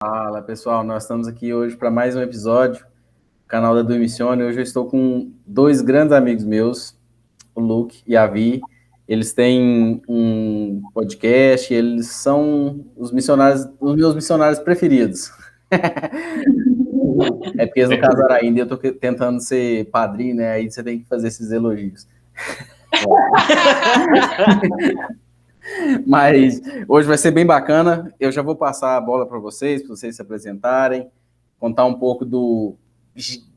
Fala pessoal, nós estamos aqui hoje para mais um episódio do canal da Du Missione. Hoje eu estou com dois grandes amigos meus, o Luke e a Vi. Eles têm um podcast e eles são os missionários, os meus missionários preferidos. É porque eles não casaram ainda e eu estou tentando ser padrinho, né? Aí você tem que fazer esses elogios. Mas hoje vai ser bem bacana. Eu já vou passar a bola para vocês se apresentarem, contar um pouco do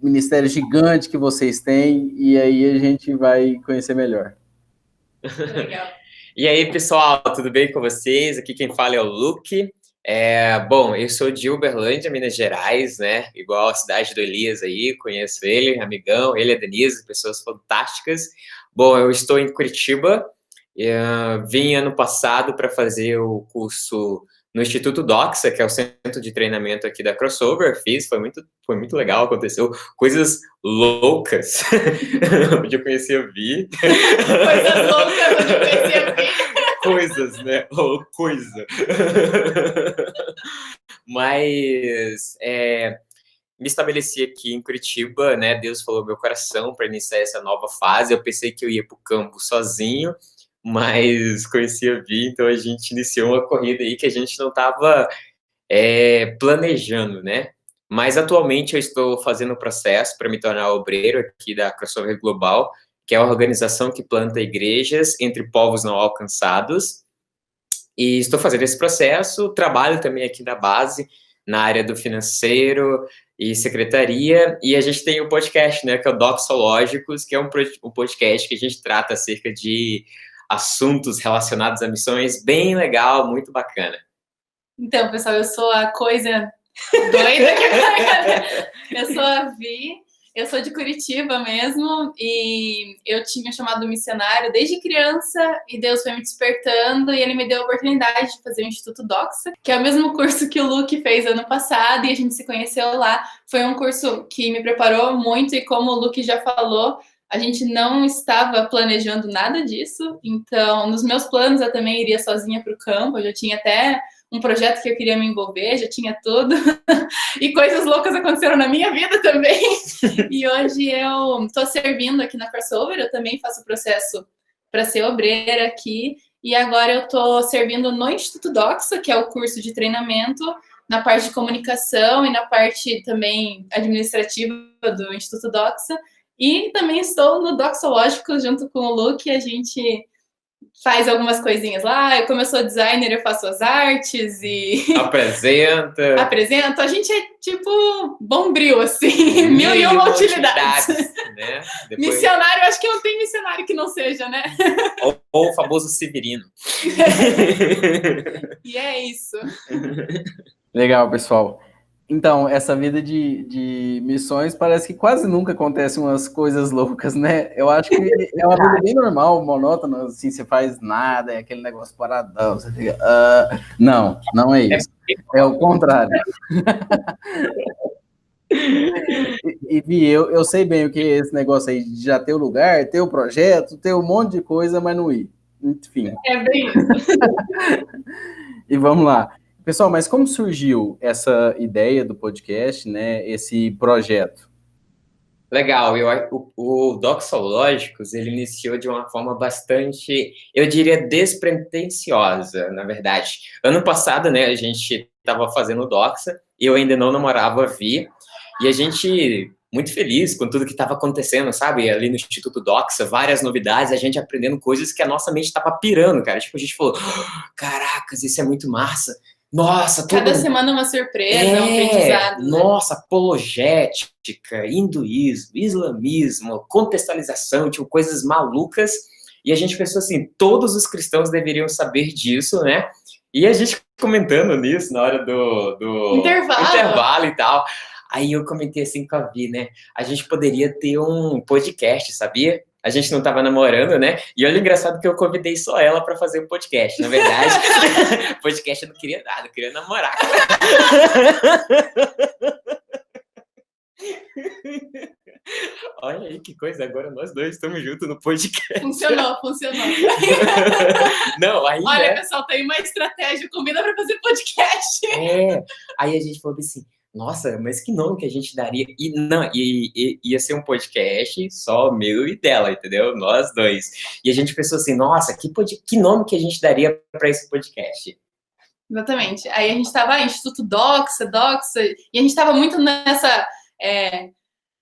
ministério gigante que vocês têm, e aí a gente vai conhecer melhor. Legal. E aí, pessoal, tudo bem com vocês? Aqui quem fala é o Luke. Bom, eu sou de Uberlândia, Minas Gerais, né? Igual a cidade do Elias aí, conheço ele, amigão, ele e a Denise, pessoas fantásticas. Bom, eu estou em Curitiba, vim ano passado para fazer o curso no Instituto Doxa, que é o centro de treinamento aqui da Crossover. Fiz, foi muito legal, aconteceu coisas loucas, onde eu conheci a Vi. Coisas loucas, onde eu conheci a Vi. Coisas, né? Oh, coisa. Mas me estabeleci aqui em Curitiba, né? Deus falou no meu coração para iniciar essa nova fase. Eu pensei que eu ia para o campo sozinho, mas conheci a Vi, então a gente iniciou uma corrida aí que a gente não estava planejando, né? Mas atualmente eu estou fazendo o processo para me tornar obreiro aqui da Crossover Global, que é a organização que planta igrejas entre povos não alcançados. E estou fazendo esse processo, trabalho também aqui na base, na área do financeiro e secretaria, e a gente tem o podcast, né, que é o Doxológicos, que é um podcast que a gente trata acerca de assuntos relacionados a missões, bem legal, muito bacana. Então, pessoal, eu sou a coisa doida que eu sou a Vi, eu sou de Curitiba mesmo, e eu tinha chamado missionário desde criança, e Deus foi me despertando, e ele me deu a oportunidade de fazer o Instituto Doxa, que é o mesmo curso que o Luke fez ano passado, e a gente se conheceu lá. Foi um curso que me preparou muito, e como o Luke já falou, a gente não estava planejando nada disso, então nos meus planos eu também iria sozinha para o campo, eu já tinha até um projeto que eu queria me envolver, já tinha tudo. E coisas loucas aconteceram na minha vida também. E hoje eu estou servindo aqui na Crossover, eu também faço o processo para ser obreira aqui. E agora eu estou servindo no Instituto Doxa, que é o curso de treinamento, na parte de comunicação e na parte também administrativa do Instituto Doxa. E também estou no Doxológico junto com o Luke, a gente faz algumas coisinhas lá. Como eu sou designer, eu faço as artes e apresento. A gente é tipo bombril, assim, mil e uma utilidades. Né? Missionário, acho que não tem missionário que não seja, né? Ou o famoso Severino. E é isso. Legal, pessoal. Então, essa vida de missões parece que quase nunca acontecem umas coisas loucas, né? Eu acho que é uma vida bem normal, monótona, assim, você faz nada, é aquele negócio paradão, você fica... Não é isso. É o contrário. Vi, eu sei bem o que é esse negócio aí de já ter o lugar, ter o projeto, ter um monte de coisa, mas não ir. Enfim. É bem isso. E vamos lá. Pessoal, mas como surgiu essa ideia do podcast, né? Esse projeto? Legal, o Doxológicos, ele iniciou de uma forma bastante, eu diria, despretensiosa, na verdade. Ano passado, né, a gente estava fazendo o Doxa, eu ainda não namorava a Vi, e a gente, muito feliz com tudo que estava acontecendo, sabe? Ali no Instituto Doxa, várias novidades, a gente aprendendo coisas que a nossa mente estava pirando, cara. Tipo, a gente falou, caracas, isso é muito massa. Nossa, cada semana uma surpresa, um aprendizado. Nossa, apologética, hinduísmo, islamismo, contextualização, tipo, coisas malucas. E a gente pensou assim, todos os cristãos deveriam saber disso, né? E a gente comentando nisso na hora do intervalo e tal. Aí eu comentei assim com a Vi, né? A gente poderia ter um podcast, sabia? A gente não estava namorando, né? E olha, engraçado que eu convidei só ela para fazer o podcast. Na verdade, podcast eu não queria nada, eu queria namorar. Olha aí que coisa, agora nós dois estamos juntos no podcast. Funcionou. Não, aí, Olha, né? pessoal, tem uma estratégia, combina para fazer podcast. Aí a gente falou assim, nossa, mas que nome que a gente daria? E não, ia ser um podcast só meu e dela, entendeu? Nós dois. E a gente pensou assim, nossa, que nome que a gente daria para esse podcast? Exatamente. Aí a gente estava Instituto Doxa, e a gente estava muito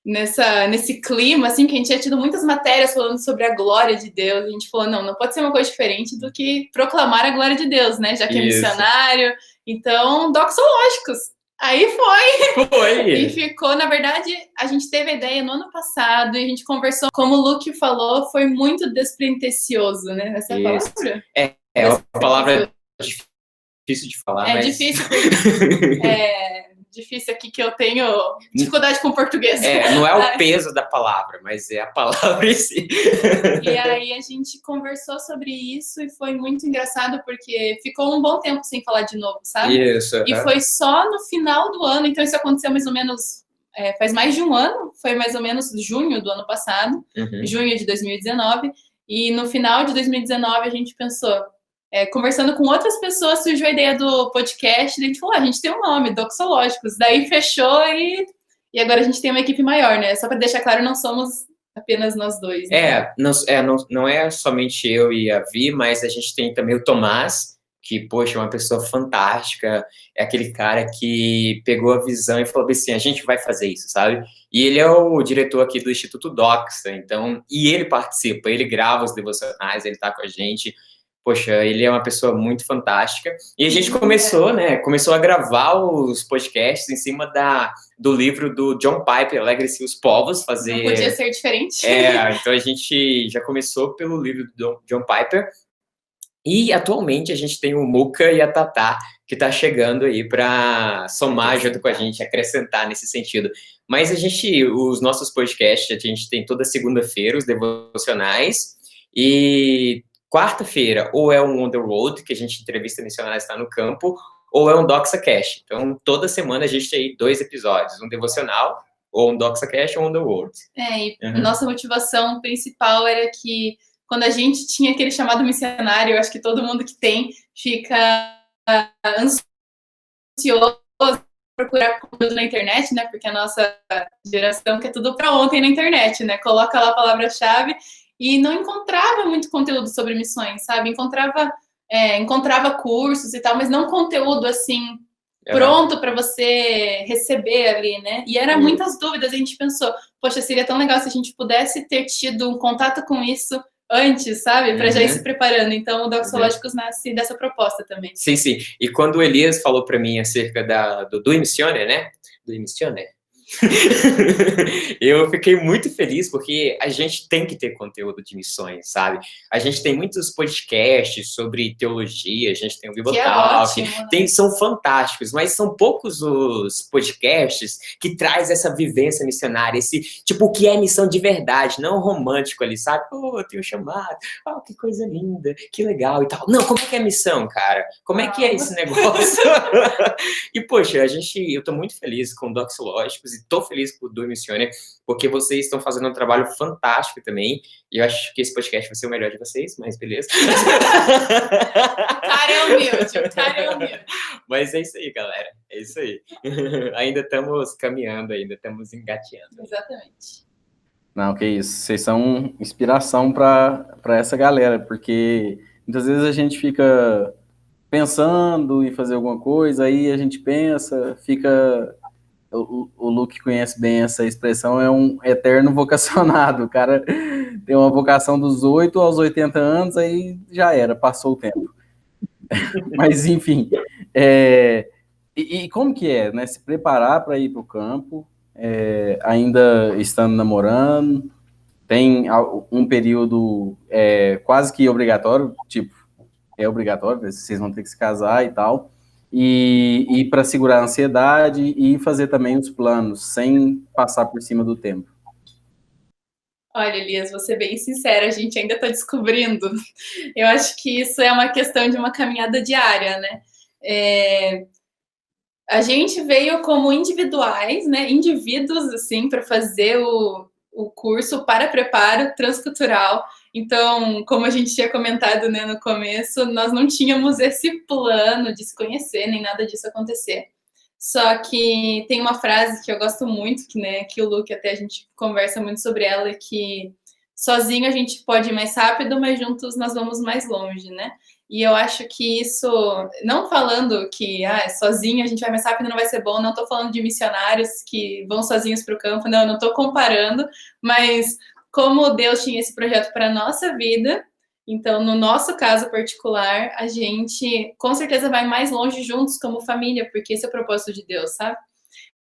nesse clima, assim, que a gente tinha tido muitas matérias falando sobre a glória de Deus. A gente falou, não pode ser uma coisa diferente do que proclamar a glória de Deus, né? Já que é missionário. Então, doxológicos. Aí foi. E ficou, na verdade, a gente teve a ideia no ano passado e a gente conversou, como o Luke falou, foi muito despretensioso, né? Essa é a palavra? É uma palavra difícil de falar, mas... Difícil, difícil aqui que eu tenho dificuldade com português. Não é o peso da palavra, mas é a palavra em si. E aí a gente conversou sobre isso e foi muito engraçado porque ficou um bom tempo sem falar de novo, sabe? Isso. E foi só no final do ano, então isso aconteceu mais ou menos, faz mais de um ano, foi mais ou menos junho do ano passado, junho de 2019, e no final de 2019 a gente pensou... conversando com outras pessoas, surgiu a ideia do podcast, e a gente falou, a gente tem um nome, Doxológicos, daí fechou e agora a gente tem uma equipe maior, né? Só para deixar claro, não somos apenas nós dois. Né? Não é somente eu e a Vi, mas a gente tem também o Tomás, que, poxa, é uma pessoa fantástica, é aquele cara que pegou a visão e falou assim, a gente vai fazer isso, sabe? E ele é o diretor aqui do Instituto Doxa, então, e ele participa, ele grava os devocionais, ele tá com a gente. Poxa, ele é uma pessoa muito fantástica. E a gente começou a gravar os podcasts em cima do livro do John Piper, Alegre-se os Povos, fazer... Não podia ser diferente. Então a gente já começou pelo livro do John Piper. E atualmente a gente tem o Muca e a Tatá, que tá chegando aí para somar junto com a gente, acrescentar nesse sentido. Mas os nossos podcasts, a gente tem toda segunda-feira, os devocionais, e... quarta-feira, ou é um On The Road, que a gente entrevista missionários, está no campo, ou é um DoxaCast. Então, toda semana a gente tem aí 2 episódios, um devocional, ou um DoxaCast, ou um On The Road. Nossa motivação principal era que, quando a gente tinha aquele chamado missionário, eu acho que todo mundo que tem fica ansioso procurar conteúdo na internet, né? Porque a nossa geração quer tudo para ontem na internet, né? Coloca lá a palavra-chave e não encontrava muito conteúdo sobre missões, sabe? Encontrava cursos e tal, mas não conteúdo, assim, pronto para você receber ali, né? E eram muitas dúvidas, a gente pensou, poxa, seria tão legal se a gente pudesse ter tido um contato com isso antes, sabe? Para já ir se preparando. Então, o Doxológicos nasce dessa proposta também. Sim. E quando o Elias falou para mim acerca do Missione, né? Do Missione, eu fiquei muito feliz porque a gente tem que ter conteúdo de missões, sabe? A gente tem muitos podcasts sobre teologia, a gente tem o Bibotalk, são fantásticos, mas são poucos os podcasts que traz essa vivência missionária, esse tipo, o que é missão de verdade, não romântico ali, sabe? Eu tenho chamado, que coisa linda, que legal e tal. Não, como é que é missão, cara? Como é que é esse negócio? E, poxa, eu tô muito feliz com Doxológicos e tô feliz com o Do Missione, porque vocês estão fazendo um trabalho fantástico também, e eu acho que esse podcast vai ser o melhor de vocês, mas beleza. O cara é humilde. Mas é isso aí, galera, é isso aí. Ainda estamos caminhando, ainda estamos engateando. Exatamente. Não, que isso, vocês são inspiração para essa galera, porque muitas vezes a gente fica pensando em fazer alguma coisa, aí a gente pensa, fica... O Luke conhece bem essa expressão, é um eterno vocacionado. O cara tem uma vocação dos 8 aos 80 anos, aí já era, passou o tempo. Mas, enfim, e como que é, né? Se preparar para ir para o campo, ainda estando namorando, tem um período quase que obrigatório, tipo, é obrigatório, vocês vão ter que se casar e tal, e para segurar a ansiedade e fazer também os planos, sem passar por cima do tempo. Olha, Elias, vou ser bem sincera, a gente ainda está descobrindo. Eu acho que isso é uma questão de uma caminhada diária, né? A gente veio como individuais, né? Indivíduos, assim, para fazer o curso para preparo transcultural. Então, como a gente tinha comentado, né, no começo, nós não tínhamos esse plano de se conhecer, nem nada disso acontecer. Só que tem uma frase que eu gosto muito, que o Luke até a gente conversa muito sobre ela, que sozinho a gente pode ir mais rápido, mas juntos nós vamos mais longe, né? E eu acho que isso, não falando que sozinho a gente vai mais rápido, não vai ser bom, não estou falando de missionários que vão sozinhos para o campo, não estou comparando, mas como Deus tinha esse projeto para a nossa vida, então, no nosso caso particular, a gente com certeza vai mais longe juntos como família, porque esse é o propósito de Deus, sabe?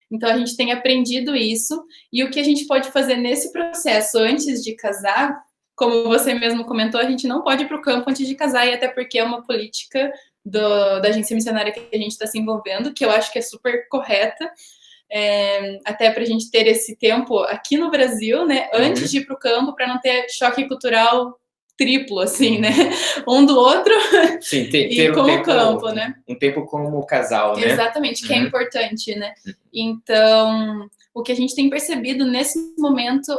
Então, a gente tem aprendido isso, e o que a gente pode fazer nesse processo antes de casar, como você mesmo comentou, a gente não pode ir para o campo antes de casar, e até porque é uma política da agência missionária que a gente está se envolvendo, que eu acho que é super correta, até para a gente ter esse tempo aqui no Brasil, né, antes de ir para o campo, para não ter choque cultural triplo, assim, né? Um do outro. Sim, e com o campo, né? Um tempo como casal, né? Exatamente, que é importante, né? Então, o que a gente tem percebido nesse momento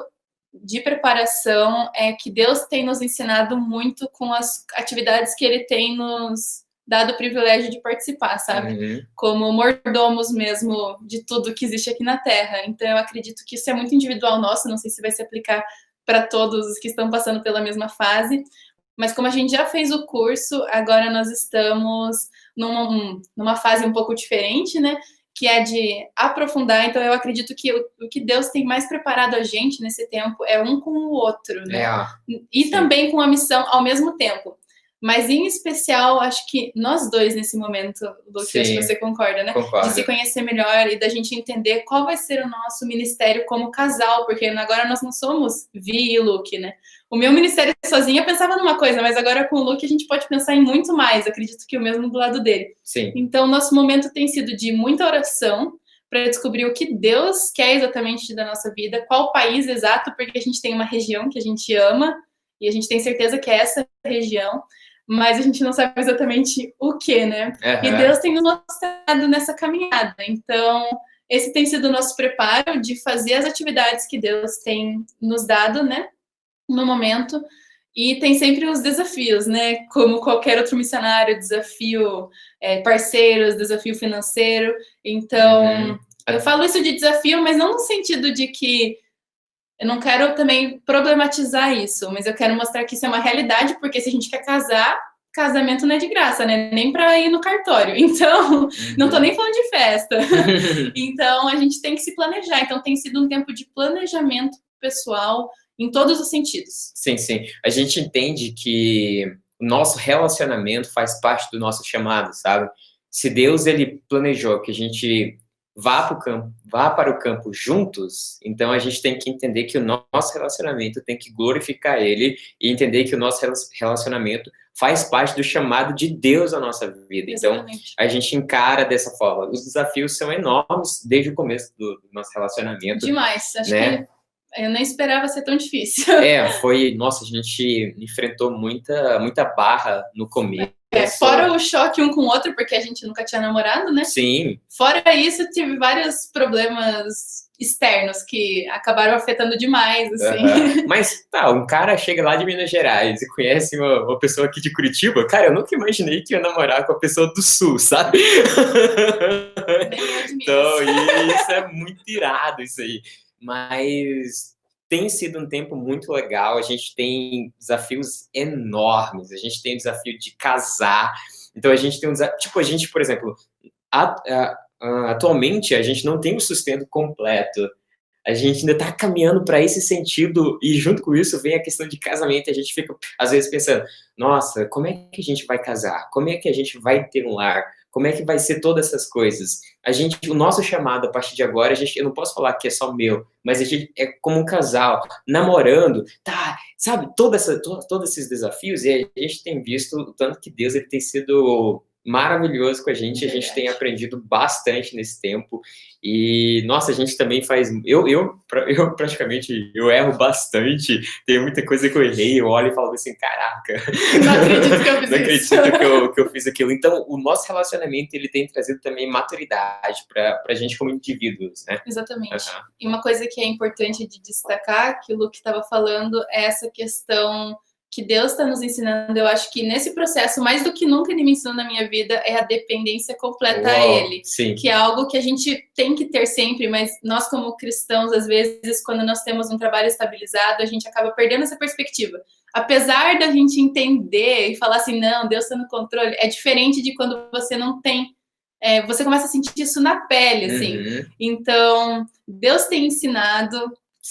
de preparação é que Deus tem nos ensinado muito com as atividades que Ele tem nos dado o privilégio de participar, sabe? Como mordomos mesmo de tudo que existe aqui na Terra. Então, eu acredito que isso é muito individual nosso, não sei se vai se aplicar para todos os que estão passando pela mesma fase, mas como a gente já fez o curso, agora nós estamos numa fase um pouco diferente, né, que é de aprofundar. Então eu acredito que o que Deus tem mais preparado a gente nesse tempo é um com o outro, né, e sim, também com a missão ao mesmo tempo. Mas, em especial, acho que nós dois, nesse momento, Luke, acho que você concorda, né? Concordo. De se conhecer melhor e da gente entender qual vai ser o nosso ministério como casal, porque agora nós não somos Vi e Luke, né? O meu ministério sozinha pensava numa coisa, mas agora com o Luke a gente pode pensar em muito mais, acredito que o mesmo do lado dele. Sim. Então, nosso momento tem sido de muita oração para descobrir o que Deus quer exatamente da nossa vida, qual país exato, porque a gente tem uma região que a gente ama e a gente tem certeza que é essa região, mas a gente não sabe exatamente o que, né? E Deus tem nos mostrado nessa caminhada. Então, esse tem sido o nosso preparo de fazer as atividades que Deus tem nos dado, né? No momento. E tem sempre os desafios, né? Como qualquer outro missionário, desafio parceiros, desafio financeiro. Então, eu falo isso de desafio, mas não no sentido de que eu não quero também problematizar isso, mas eu quero mostrar que isso é uma realidade, porque se a gente quer casar, casamento não é de graça, né? Nem para ir no cartório. Então, não tô nem falando de festa. Então, a gente tem que se planejar. Então, tem sido um tempo de planejamento pessoal em todos os sentidos. Sim, sim. A gente entende que o nosso relacionamento faz parte do nosso chamado, sabe? Se Deus, ele planejou que a gente vá para o campo juntos, então a gente tem que entender que o nosso relacionamento tem que glorificar Ele e entender que o nosso relacionamento faz parte do chamado de Deus à nossa vida. Exatamente. Então, a gente encara dessa forma. Os desafios são enormes desde o começo do nosso relacionamento. Demais. Acho que eu nem esperava ser tão difícil. Nossa, a gente enfrentou muita barra no começo. Fora o choque um com o outro, porque a gente nunca tinha namorado, né? Sim. Fora isso, tive vários problemas externos que acabaram afetando demais, assim. Mas, um cara chega lá de Minas Gerais e conhece uma pessoa aqui de Curitiba, cara, eu nunca imaginei que ia namorar com a pessoa do Sul, sabe? Então, isso é muito irado, isso aí. Mas tem sido um tempo muito legal, a gente tem desafios enormes, a gente tem o desafio de casar, então a gente tem um desafio, a gente, por exemplo, atualmente a gente não tem um sustento completo, a gente ainda está caminhando para esse sentido, e junto com isso vem a questão de casamento, e a gente fica, às vezes, pensando, nossa, como é que a gente vai casar? Como é que a gente vai ter um lar? Como é que vai ser todas essas coisas? O nosso chamado, a partir de agora, eu não posso falar que é só meu, mas a gente é como um casal, namorando, sabe, todos esses desafios, e a gente tem visto o tanto que Deus ele tem sido maravilhoso com a gente tem aprendido bastante nesse tempo, e, nossa, a gente também faz, eu praticamente, eu erro bastante, tem muita coisa que eu errei, eu olho e falo assim, caraca, Não acredito que eu fiz não isso. acredito que eu fiz aquilo. Então, o nosso relacionamento, ele tem trazido também maturidade pra gente como indivíduos, né? Exatamente. Uhum. E uma coisa que é importante de destacar, que o Luke estava falando, é essa questão que Deus está nos ensinando. Eu acho que nesse processo, mais do que nunca ele me ensinou na minha vida, é a dependência completa a Ele. Sim. Que é algo que a gente tem que ter sempre, mas nós como cristãos, às vezes, quando nós temos um trabalho estabilizado, a gente acaba perdendo essa perspectiva. Apesar da gente entender e falar assim, não, Deus está no controle, é diferente de quando você não tem. Você começa a sentir isso na pele, assim. Uhum. Então, Deus tem ensinado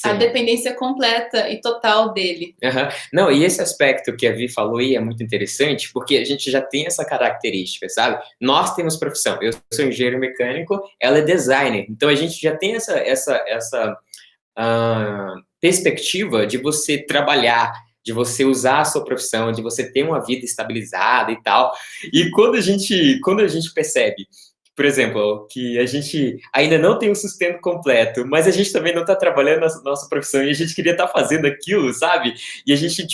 a dependência completa e total dele. Uhum. Não, e esse aspecto que a Vi falou aí é muito interessante, porque a gente já tem essa característica, sabe? Nós temos profissão. Eu sou engenheiro mecânico, ela é designer. Então, a gente já tem essa perspectiva de você trabalhar, de você usar a sua profissão, de você ter uma vida estabilizada e tal. E quando a gente percebe, por exemplo, que a gente ainda não tem o sustento completo, mas a gente também não está trabalhando na nossa profissão e a gente queria estar fazendo aquilo, sabe? E a gente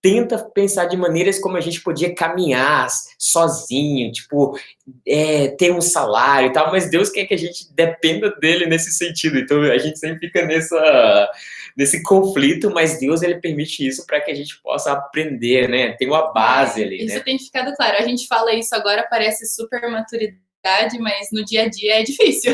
tenta pensar de maneiras como a gente podia caminhar sozinho, ter um salário e tal, mas Deus quer que a gente dependa dele nesse sentido. Então a gente sempre fica nesse conflito, mas Deus, ele permite isso para que a gente possa aprender, né? Tem uma base ali, isso né? tem ficado claro. A gente fala isso agora, parece super maturidade, mas no dia a dia é difícil.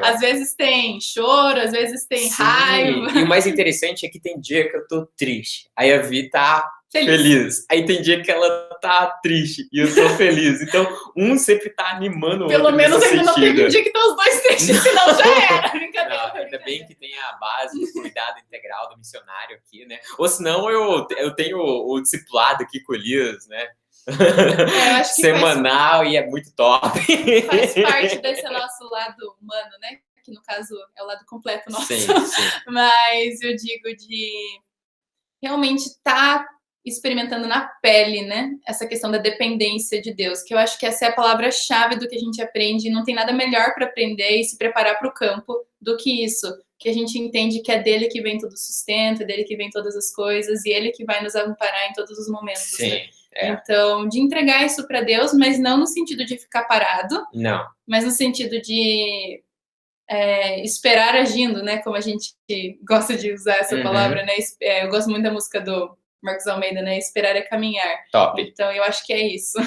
Às vezes tem choro, às vezes tem raiva. E o mais interessante é que tem dia que eu tô triste, aí a Vi tá feliz. Aí tem dia que ela tá triste e eu tô feliz. Então, um sempre tá animando o outro. Pelo menos ainda sentido. Não teve um dia que estão os dois tristes, senão já era. Brincadeira. Não, ainda bem que tem a base de cuidado integral do missionário aqui, né? Ou senão eu tenho o discipulado aqui com o Elias, né? Eu acho que semanal e é muito top. Faz parte desse nosso lado humano, né? Que no caso é o lado completo nosso. Sim. Mas eu digo de realmente estar experimentando na pele, né? Essa questão da dependência de Deus, que eu acho que essa é a palavra-chave do que a gente aprende. Não tem nada melhor para aprender e se preparar para o campo do que isso. Que a gente entende que é dele que vem todo o sustento, é dele que vem todas as coisas e ele que vai nos amparar em todos os momentos. Sim. Né? Então, de entregar isso para Deus, mas não no sentido de ficar parado, não, mas no sentido de esperar agindo, né? Como a gente gosta de usar essa palavra, né? Eu gosto muito da música do Marcos Almeida, né? Esperar é caminhar. Top. Então, eu acho que é isso.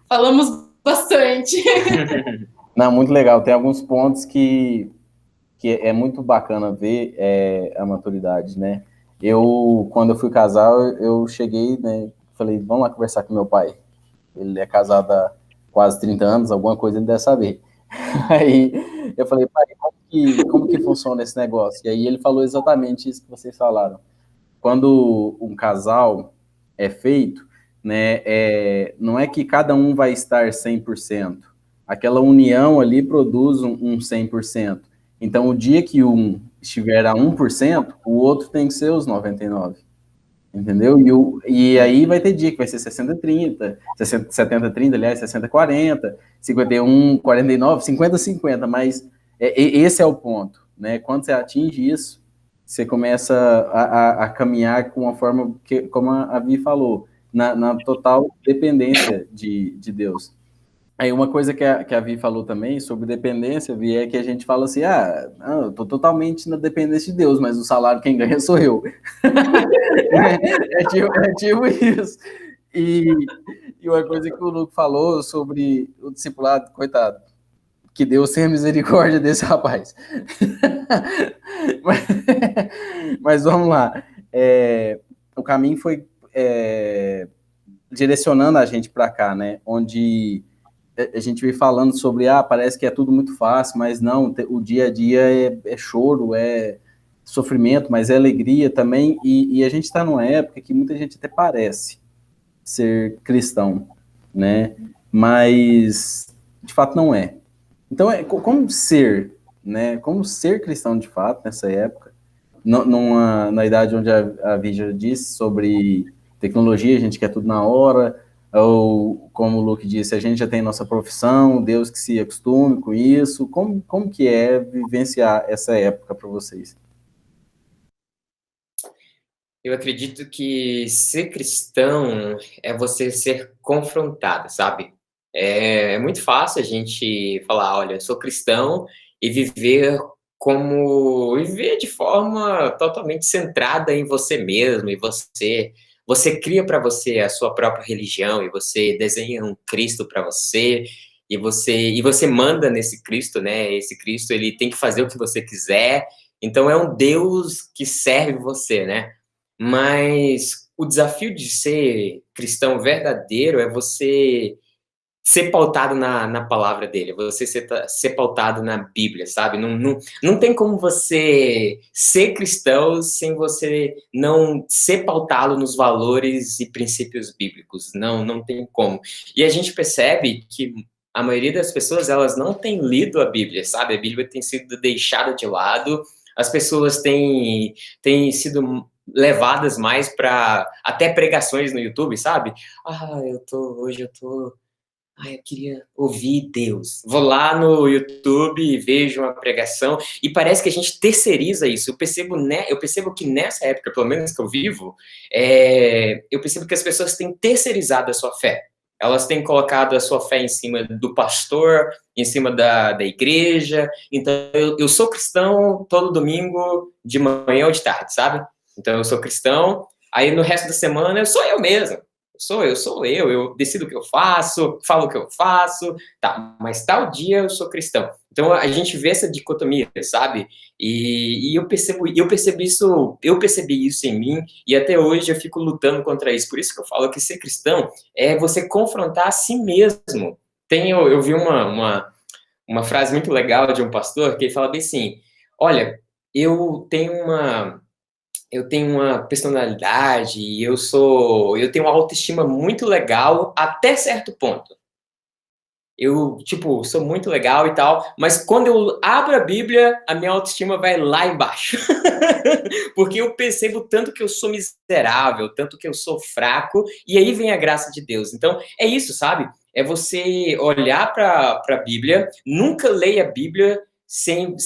Falamos bastante. Não, muito legal. Tem alguns pontos que é muito bacana ver a maturidade, né? Quando eu fui casar, eu cheguei, né? Falei, vamos lá conversar com meu pai. Ele é casado há quase 30 anos, alguma coisa ele deve saber. Aí eu falei, pai, como que funciona esse negócio? E aí ele falou exatamente isso que vocês falaram. Quando um casal é feito, né, não é que cada um vai estar 100%. Aquela união ali produz um 100%. Então, o dia que um estiver a 1%, o outro tem que ser os 99%. Entendeu? E aí vai ter dia que vai ser 60-30, 70-30, aliás, 60-40, 51-49, 50-50, mas esse é o ponto, né? Quando você atinge isso, você começa a caminhar com uma forma, como a Vi falou, na total dependência de Deus. Aí uma coisa que a Vi falou também sobre dependência, Vi, é que a gente fala assim, eu tô totalmente na dependência de Deus, mas o salário quem ganha sou eu. É tipo isso. E uma coisa que o Luke falou sobre o discipulado, coitado, que Deus tenha misericórdia desse rapaz. Mas vamos lá. O caminho foi direcionando a gente para cá, né? Onde a gente vem falando sobre, parece que é tudo muito fácil, mas não, o dia a dia é choro, é sofrimento, mas é alegria também, e a gente está numa época que muita gente até parece ser cristão, né? Mas, de fato, não é. Então, como ser, né? Como ser cristão, de fato, nessa época, na idade onde a Vígia disse sobre tecnologia, a gente quer tudo na hora, Ou, como o Luke disse, a gente já tem nossa profissão, Deus que se acostume com isso. Como que é vivenciar essa época para vocês? Eu acredito que ser cristão é você ser confrontado, sabe? É muito fácil a gente falar, olha, eu sou cristão e viver de forma totalmente centrada em você mesmo, e você cria para você a sua própria religião, e você desenha um Cristo para você, e você manda nesse Cristo, né? Esse Cristo, ele tem que fazer o que você quiser. Então é um Deus que serve você, né? Mas o desafio de ser cristão verdadeiro é você ser pautado na palavra dele, você ser pautado na Bíblia, sabe? Não tem como você ser cristão sem você não ser pautado nos valores e princípios bíblicos. Não tem como. E a gente percebe que a maioria das pessoas, elas não têm lido a Bíblia, sabe? A Bíblia tem sido deixada de lado, as pessoas têm sido levadas mais para até pregações no YouTube, sabe? Hoje eu tô eu queria ouvir Deus. Vou lá no YouTube e vejo uma pregação, e parece que a gente terceiriza isso. Eu percebo que nessa época, pelo menos que eu vivo, eu percebo que as pessoas têm terceirizado a sua fé. Elas têm colocado a sua fé em cima do pastor, em cima da igreja. Então, eu sou cristão todo domingo, de manhã ou de tarde, sabe? Então, eu sou cristão, aí no resto da semana eu sou eu mesmo. Sou eu decido o que eu faço, falo o que eu faço, tá, mas tal dia eu sou cristão. Então a gente vê essa dicotomia, sabe? E eu percebi isso em mim, e até hoje eu fico lutando contra isso. Por isso que eu falo que ser cristão é você confrontar a si mesmo. Eu vi uma frase muito legal de um pastor que ele fala bem assim: olha, eu tenho uma personalidade, e eu tenho uma autoestima muito legal até certo ponto. Eu, tipo, sou muito legal e tal, mas quando eu abro a Bíblia, a minha autoestima vai lá embaixo. Porque eu percebo tanto que eu sou miserável, tanto que eu sou fraco, e aí vem a graça de Deus. Então, é isso, sabe? É você olhar para a Bíblia, nunca leia a Bíblia sem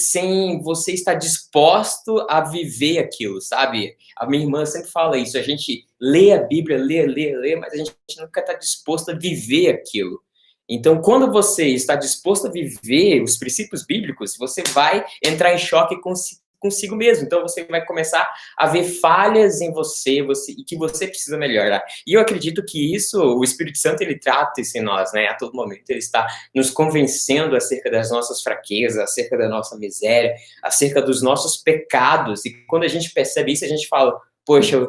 você estar disposto a viver aquilo, sabe? A minha irmã sempre fala isso, a gente lê a Bíblia, lê, mas a gente nunca está disposto a viver aquilo. Então, quando você está disposto a viver os princípios bíblicos, você vai entrar em choque consigo mesmo. Então, você vai começar a ver falhas em você e que você precisa melhorar. E eu acredito que isso, o Espírito Santo, ele trata isso em nós, né? A todo momento ele está nos convencendo acerca das nossas fraquezas, acerca da nossa miséria, acerca dos nossos pecados. E quando a gente percebe isso, a gente fala, poxa,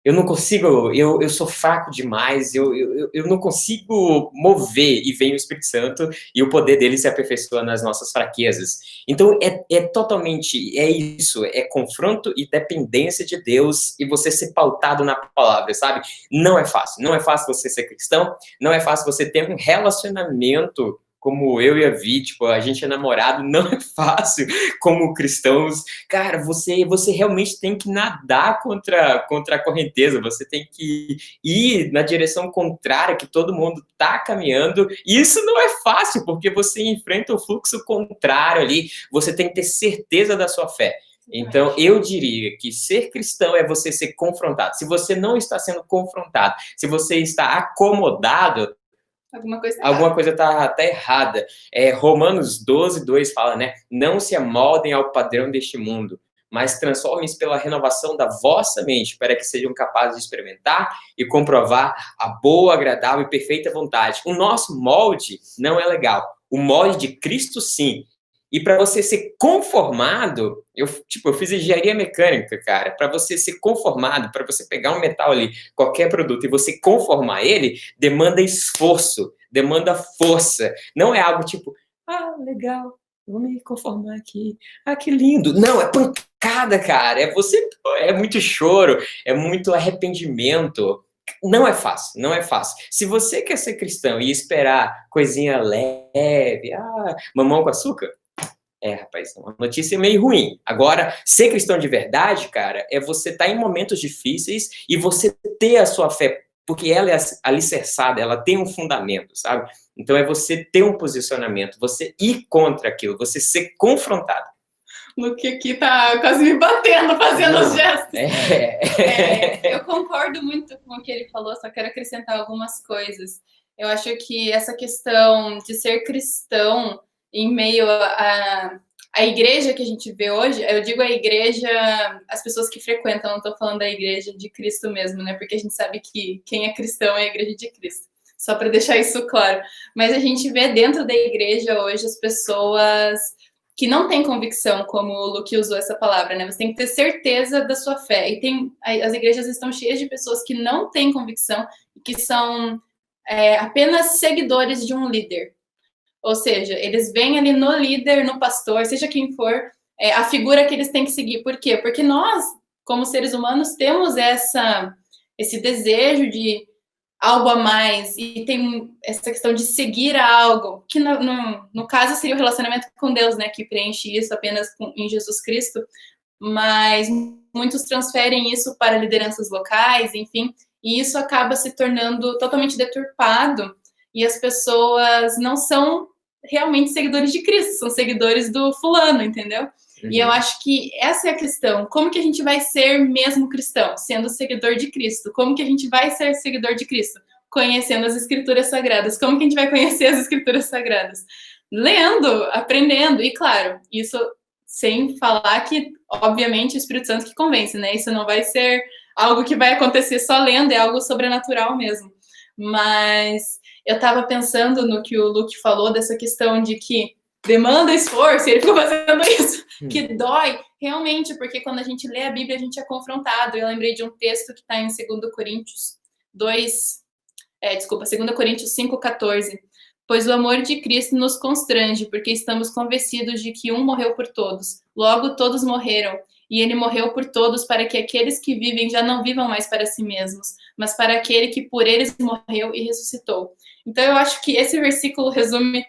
eu não consigo, eu sou fraco demais, eu não consigo mover, e vem o Espírito Santo e o poder dele se aperfeiçoa nas nossas fraquezas. Então, é isso, é confronto e dependência de Deus, e você ser pautado na palavra, sabe? Não é fácil você ser cristão, não é fácil você ter um relacionamento como eu e a Vi, tipo, a gente é namorado, não é fácil como cristãos. Cara, você realmente tem que nadar contra a correnteza, você tem que ir na direção contrária que todo mundo tá caminhando, e isso não é fácil, porque você enfrenta o fluxo contrário ali, você tem que ter certeza da sua fé. Então, eu diria que ser cristão é você ser confrontado. Se você não está sendo confrontado, se você está acomodado, alguma coisa tá errada. Romanos 12:2 fala, né? Não se amoldem ao padrão deste mundo, mas transformem-se pela renovação da vossa mente, para que sejam capazes de experimentar e comprovar a boa, agradável e perfeita vontade. O nosso molde não é legal. O molde de Cristo, sim. E para você ser conformado, eu fiz engenharia mecânica, cara. Para você ser conformado, para você pegar um metal ali, qualquer produto, e você conformar ele, demanda esforço, demanda força. Não é algo tipo, legal, vou me conformar aqui. Que lindo. Não, é pancada, cara. É muito choro, é muito arrependimento. Não é fácil, não é fácil. Se você quer ser cristão e esperar coisinha leve, mamão com açúcar, rapaz, é uma notícia meio ruim. Agora, ser cristão de verdade, cara, é você estar em momentos difíceis e você ter a sua fé porque ela é alicerçada, ela tem um fundamento, sabe? Então é você ter um posicionamento, você ir contra aquilo, você ser confrontado. O Luke aqui tá quase me batendo, fazendo os gestos. Eu concordo muito com o que ele falou, só quero acrescentar algumas coisas. Eu acho que essa questão de ser cristão em meio à igreja que a gente vê hoje, eu digo a igreja, as pessoas que frequentam, não estou falando da igreja de Cristo mesmo, né? Porque a gente sabe que quem é cristão é a igreja de Cristo. Só para deixar isso claro. Mas a gente vê dentro da igreja hoje as pessoas que não têm convicção, como o Luke usou essa palavra, né? Você tem que ter certeza da sua fé. E as igrejas estão cheias de pessoas que não têm convicção e que são apenas seguidores de um líder. Ou seja, eles veem ali no líder, no pastor, seja quem for, a figura que eles têm que seguir. Por quê? Porque nós, como seres humanos, temos esse desejo de algo a mais, e tem essa questão de seguir algo, que no caso seria o relacionamento com Deus, né, que preenche isso apenas em Jesus Cristo, mas muitos transferem isso para lideranças locais, enfim, e isso acaba se tornando totalmente deturpado, e as pessoas não são realmente seguidores de Cristo, são seguidores do fulano, entendeu? E eu acho que essa é a questão. Como que a gente vai ser mesmo cristão? Sendo seguidor de Cristo. Como que a gente vai ser seguidor de Cristo? Conhecendo as Escrituras Sagradas. Como que a gente vai conhecer as Escrituras Sagradas? Lendo, aprendendo. E, claro, isso sem falar que, obviamente, o Espírito Santo que convence, né? Isso não vai ser algo que vai acontecer só lendo, é algo sobrenatural mesmo. Mas eu estava pensando no que o Luke falou, dessa questão de que demanda esforço, e ele ficou fazendo isso, que dói, realmente, porque quando a gente lê a Bíblia, a gente é confrontado. Eu lembrei de um texto que está em 2 Coríntios 5,14. Pois o amor de Cristo nos constrange, porque estamos convencidos de que um morreu por todos, logo todos morreram, e ele morreu por todos para que aqueles que vivem já não vivam mais para si mesmos, mas para aquele que por eles morreu e ressuscitou. Então eu acho que esse versículo resume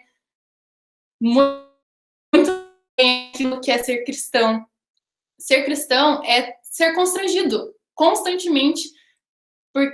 muito bem aquilo que é ser cristão. Ser cristão é ser constrangido constantemente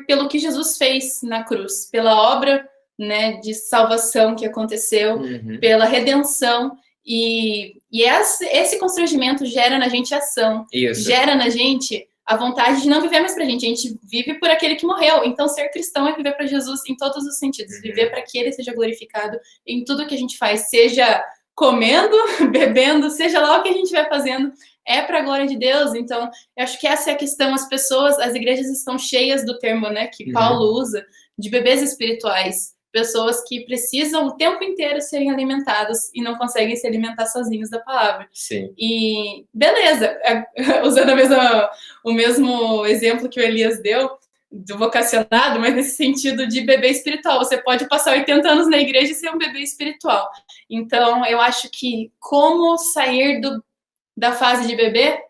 pelo que Jesus fez na cruz, pela obra, né, de salvação que aconteceu, pela redenção, e esse constrangimento gera na gente ação, gera na gente a vontade de não viver mais pra gente. A gente vive por aquele que morreu. Então, ser cristão é viver para Jesus em todos os sentidos. Viver para que ele seja glorificado em tudo que a gente faz. Seja comendo, bebendo, seja lá o que a gente vai fazendo, é para a glória de Deus. Então, eu acho que essa é a questão. As igrejas estão cheias do termo, né, que Paulo usa, de bebês espirituais. Pessoas que precisam o tempo inteiro serem alimentadas e não conseguem se alimentar sozinhos da palavra. Sim. E beleza, usando o mesmo exemplo que o Elias deu, do vocacionado, mas nesse sentido de bebê espiritual. Você pode passar 80 anos na igreja e ser um bebê espiritual. Então, eu acho que como sair da fase de bebê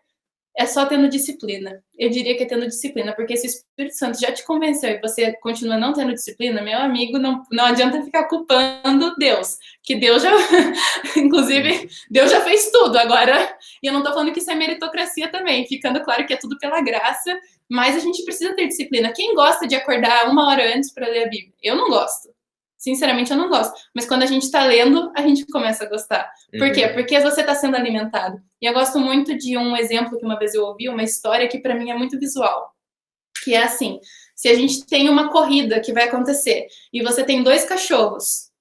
é só tendo disciplina. Eu diria que é tendo disciplina, porque se o Espírito Santo já te convenceu e você continua não tendo disciplina, meu amigo, não adianta ficar culpando Deus, que Deus já, inclusive, Deus já fez tudo agora. E eu não tô falando que isso é meritocracia também, ficando claro que é tudo pela graça, mas a gente precisa ter disciplina. Quem gosta de acordar 1 hora antes para ler a Bíblia? Eu não gosto. Sinceramente, eu não gosto. Mas quando a gente está lendo, a gente começa a gostar. Por quê? Porque você está sendo alimentado. E eu gosto muito de um exemplo que uma vez eu ouvi, uma história que para mim é muito visual. Que é assim, se a gente tem uma corrida que vai acontecer e você tem 2 cachorros,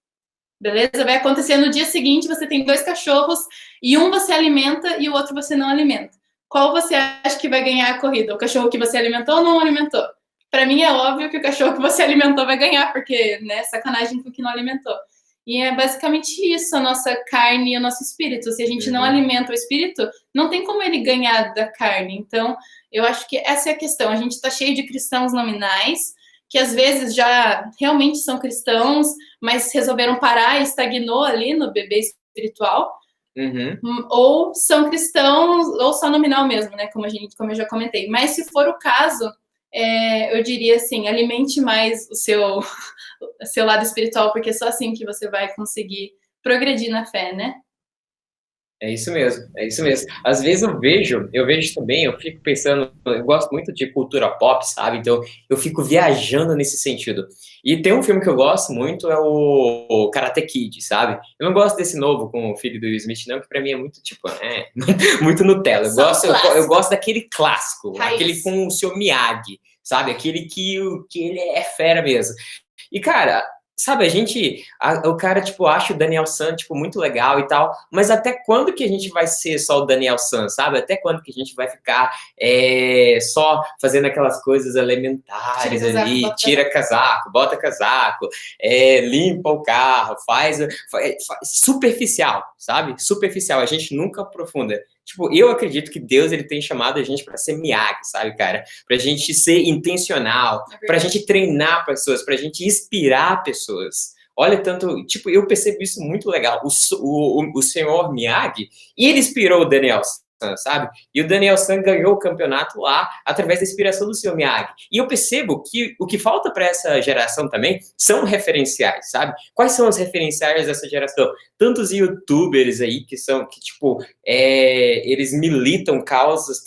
beleza? Vai acontecer no dia seguinte, você tem 2 cachorros e um você alimenta e o outro você não alimenta. Qual você acha que vai ganhar a corrida? O cachorro que você alimentou ou não alimentou? Para mim é óbvio que o cachorro que você alimentou vai ganhar, porque, né, sacanagem com o que não alimentou. E é basicamente isso, a nossa carne e o nosso espírito. Se a gente não alimenta o espírito, não tem como ele ganhar da carne. Então, eu acho que essa é a questão. A gente está cheio de cristãos nominais, que às vezes já realmente são cristãos, mas resolveram parar e estagnou ali no bebê espiritual. Ou são cristãos, ou só nominal mesmo, né? Como eu já comentei. Mas se for o caso, eu diria assim, alimente mais o seu lado espiritual, porque é só assim que você vai conseguir progredir na fé, né? É isso mesmo, é isso mesmo. Às vezes eu vejo também, eu fico pensando, eu gosto muito de cultura pop, sabe? Então eu fico viajando nesse sentido. E tem um filme que eu gosto muito, é o Karate Kid, sabe? Eu não gosto desse novo com o filho do Will Smith, não, que pra mim é muito, tipo, muito Nutella. Eu gosto daquele clássico, Raiz. aquele com o seu Miyagi, sabe? Aquele que ele é fera mesmo. E, cara, sabe, o cara, tipo, acha o Daniel San, tipo, muito legal e tal, mas até quando que a gente vai ser só o Daniel San, sabe? Até quando que a gente vai ficar só fazendo aquelas coisas elementares ali, tira casaco, bota casaco, limpa o carro, faz superficial, sabe? Superficial, a gente nunca aprofunda. Tipo, eu acredito que Deus, ele tem chamado a gente para ser Miyagi, sabe, cara? Pra gente ser intencional, pra gente treinar pessoas, pra gente inspirar pessoas. Olha, tanto, tipo, eu percebo isso muito legal. O senhor Miyagi, e ele inspirou o Daniel San, sabe? E o Daniel San ganhou o campeonato lá através da inspiração do senhor Miyagi. E eu percebo que o que falta para essa geração também são referenciais, sabe? Quais são os referenciais dessa geração? Tantos youtubers aí que tipo, eles militam causas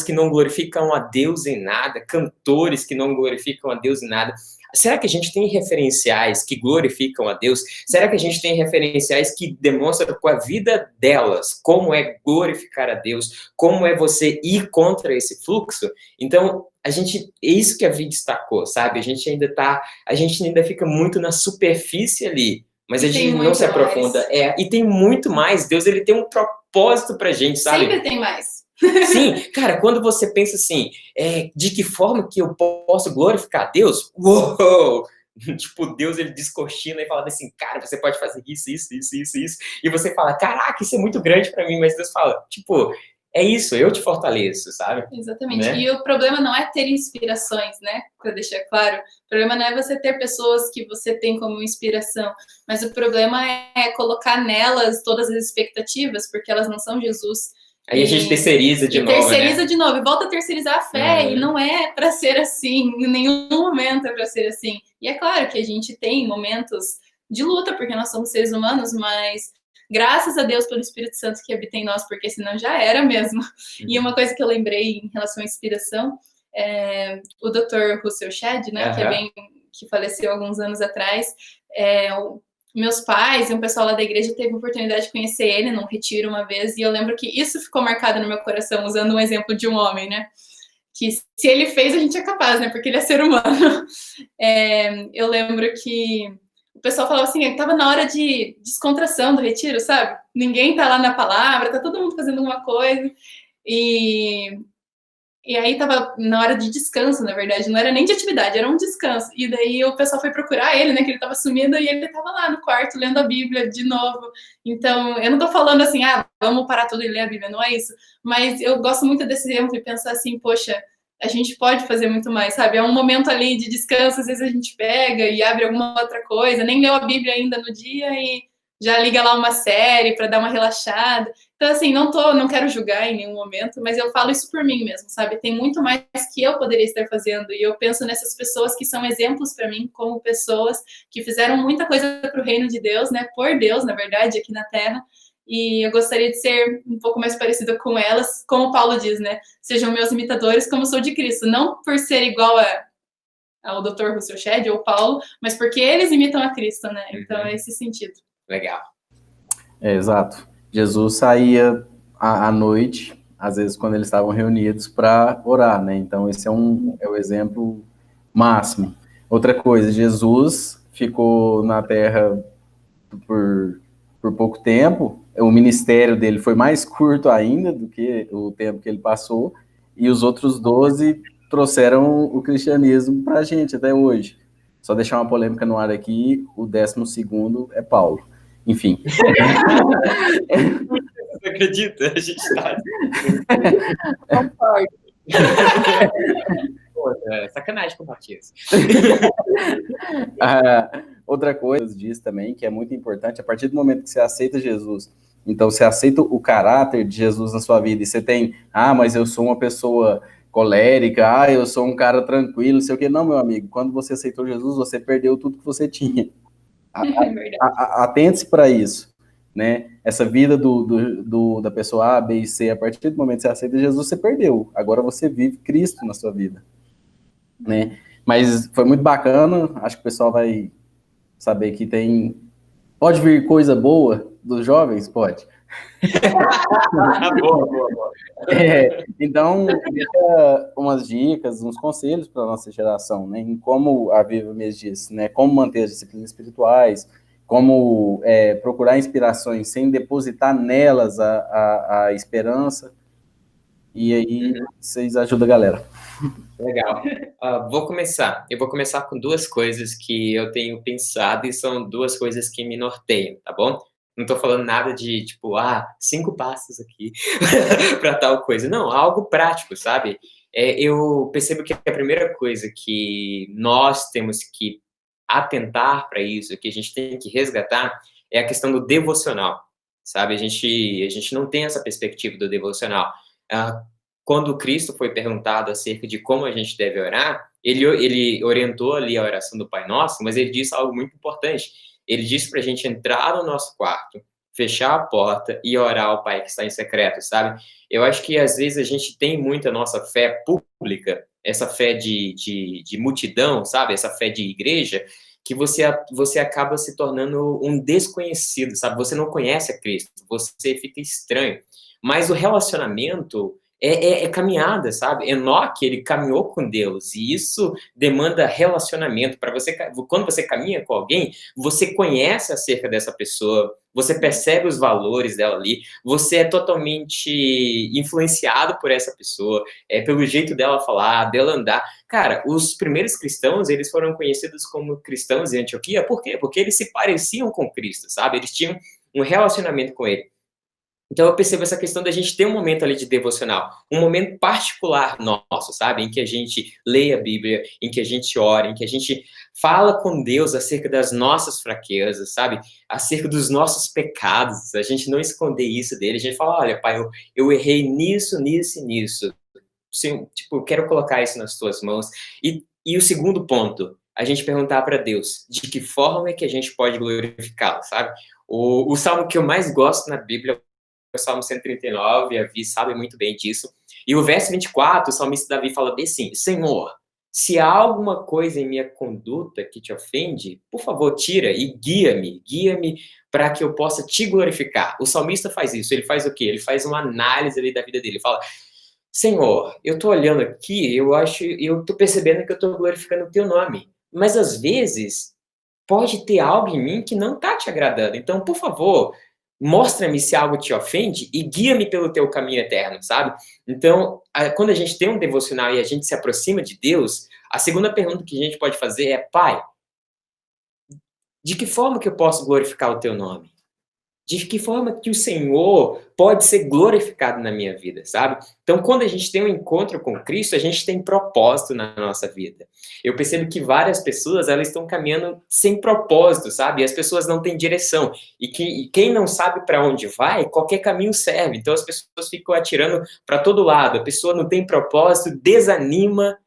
que não glorificam a Deus em nada, cantores que não glorificam a Deus em nada. Será que a gente tem referenciais que glorificam a Deus? Será que a gente tem referenciais que demonstram com a vida delas como é glorificar a Deus, como é você ir contra esse fluxo? Então, é isso que a vida destacou, sabe? A gente ainda fica muito na superfície ali, mas a gente não se aprofunda. E tem muito mais. Deus, ele tem um propósito pra gente, sabe? Sempre tem mais. Sim, cara, quando você pensa assim, de que forma que eu posso glorificar a Deus? Uou! Tipo, Deus, ele descortina e fala assim, cara, você pode fazer isso. E você fala, caraca, isso é muito grande pra mim, mas Deus fala, tipo, é isso, eu te fortaleço, sabe? Exatamente. Né? E o problema não é ter inspirações, né? Pra deixar claro. O problema não é você ter pessoas que você tem como inspiração, mas o problema é colocar nelas todas as expectativas, porque elas não são Jesus. Aí a gente terceiriza de novo, terceiriza de novo, e volta a terceirizar a fé, e não é para ser assim, em nenhum momento é para ser assim. E é claro que a gente tem momentos de luta, porque nós somos seres humanos, mas graças a Deus pelo Espírito Santo que habita em nós, porque senão já era mesmo. E uma coisa que eu lembrei em relação à inspiração, o Dr. Russell Shedd, né, que faleceu alguns anos atrás, meus pais e um pessoal lá da igreja teve a oportunidade de conhecer ele num retiro uma vez, e eu lembro que isso ficou marcado no meu coração, usando um exemplo de um homem, né? Que se ele fez, a gente é capaz, né? Porque ele é ser humano. Eu lembro que o pessoal falava assim, que tava na hora de descontração do retiro, sabe? Ninguém tá lá na palavra, tá todo mundo fazendo alguma coisa. E aí tava na hora de descanso, na verdade, não era nem de atividade, era um descanso. E daí o pessoal foi procurar ele, né, que ele tava sumindo, e ele tava lá no quarto lendo a Bíblia de novo. Então, eu não tô falando assim, vamos parar tudo e ler a Bíblia, não é isso. Mas eu gosto muito desse exemplo e pensar assim, poxa, a gente pode fazer muito mais, sabe? É um momento ali de descanso, às vezes a gente pega e abre alguma outra coisa, nem leu a Bíblia ainda no dia e já liga lá uma série para dar uma relaxada. Então, assim, não quero julgar em nenhum momento, mas eu falo isso por mim mesmo, sabe? Tem muito mais que eu poderia estar fazendo, e eu penso nessas pessoas que são exemplos para mim, como pessoas que fizeram muita coisa para o reino de Deus, né? Por Deus, na verdade, aqui na Terra, e eu gostaria de ser um pouco mais parecida com elas, como Paulo diz, né? Sejam meus imitadores como sou de Cristo, não por ser igual ao Dr. Russell Shedd ou Paulo, mas porque eles imitam a Cristo, né? Então, é esse sentido. Legal. Exato. Jesus saía à noite, às vezes quando eles estavam reunidos, para orar, né? Então esse é o exemplo máximo. Outra coisa, Jesus ficou na Terra por pouco tempo, o ministério dele foi mais curto ainda do que o tempo que ele passou, e os outros 12 trouxeram o cristianismo para a gente até hoje. Só deixar uma polêmica no ar aqui, o 12º é Paulo. Enfim. Você acredita? A gente tá... Pô, sacanagem com o Matias. Outra coisa diz também, que é muito importante, a partir do momento que você aceita Jesus, então você aceita o caráter de Jesus na sua vida, e você tem, mas eu sou uma pessoa colérica, eu sou um cara tranquilo, não sei o que. Não, meu amigo, quando você aceitou Jesus, você perdeu tudo que você tinha. Atente-se para isso. né? Essa vida da pessoa A, B e C, a partir do momento que você aceita Jesus, você perdeu. Agora você vive Cristo na sua vida, né? Mas foi muito bacana, acho que o pessoal vai saber que pode vir coisa boa dos jovens? Pode. Boa. Então, deixa umas dicas, uns conselhos para a nossa geração, né? Em como a Viva mesmo disse, né? Como manter as disciplinas espirituais, como procurar inspirações sem depositar nelas a esperança. E aí, vocês ajudam a galera. Legal. Vou começar. Eu vou começar com duas coisas que eu tenho pensado e são duas coisas que me norteiam, tá bom? Não tô falando nada de, tipo, 5 passos aqui para tal coisa. Não, algo prático, sabe? Eu percebo que a primeira coisa que nós temos que atentar para isso, que a gente tem que resgatar, é a questão do devocional, sabe? A gente não tem essa perspectiva do devocional. Quando Cristo foi perguntado acerca de como a gente deve orar, ele orientou ali a oração do Pai Nosso, mas ele disse algo muito importante. Ele disse para a gente entrar no nosso quarto, fechar a porta e orar ao Pai que está em secreto, sabe? Eu acho que às vezes a gente tem muito a nossa fé pública, essa fé de multidão, sabe? Essa fé de igreja, que você acaba se tornando um desconhecido, sabe? Você não conhece a Cristo, você fica estranho. Mas o relacionamento é caminhada, sabe? Enoque, ele caminhou com Deus, e isso demanda relacionamento. Quando você caminha com alguém, você conhece acerca dessa pessoa, você percebe os valores dela ali, você é totalmente influenciado por essa pessoa, pelo jeito dela falar, dela andar. Cara, os primeiros cristãos, eles foram conhecidos como cristãos em Antioquia, por quê? Porque eles se pareciam com Cristo, sabe? Eles tinham um relacionamento com ele. Então eu percebo essa questão da gente ter um momento ali de devocional, um momento particular nosso, sabe? Em que a gente lê a Bíblia, em que a gente ora, em que a gente fala com Deus acerca das nossas fraquezas, sabe? Acerca dos nossos pecados, a gente não esconder isso dele, a gente fala, olha, Pai, eu errei nisso, nisso e nisso. Sim, tipo, eu quero colocar isso nas tuas mãos. E o segundo ponto, a gente perguntar para Deus, de que forma é que a gente pode glorificá-lo, sabe? O salmo que eu mais gosto na Bíblia o Salmo 139, a Vi sabe muito bem disso. E o verso 24, o salmista Davi fala bem assim, Senhor, se há alguma coisa em minha conduta que te ofende, por favor, tira e guia-me para que eu possa te glorificar. O salmista faz isso, ele faz o quê? Ele faz uma análise ali da vida dele, ele fala, Senhor, eu tô olhando aqui, eu tô percebendo que eu tô glorificando o teu nome, mas às vezes pode ter algo em mim que não tá te agradando, então, por favor, mostra-me se algo te ofende e guia-me pelo teu caminho eterno, sabe? Então, quando a gente tem um devocional e a gente se aproxima de Deus, a segunda pergunta que a gente pode fazer é, Pai, de que forma que eu posso glorificar o teu nome? De que forma que o Senhor pode ser glorificado na minha vida, sabe? Então, quando a gente tem um encontro com Cristo, a gente tem propósito na nossa vida. Eu percebo que várias pessoas, elas estão caminhando sem propósito, sabe? E as pessoas não têm direção. E quem não sabe para onde vai, qualquer caminho serve. Então, as pessoas ficam atirando para todo lado. A pessoa não tem propósito, desanima.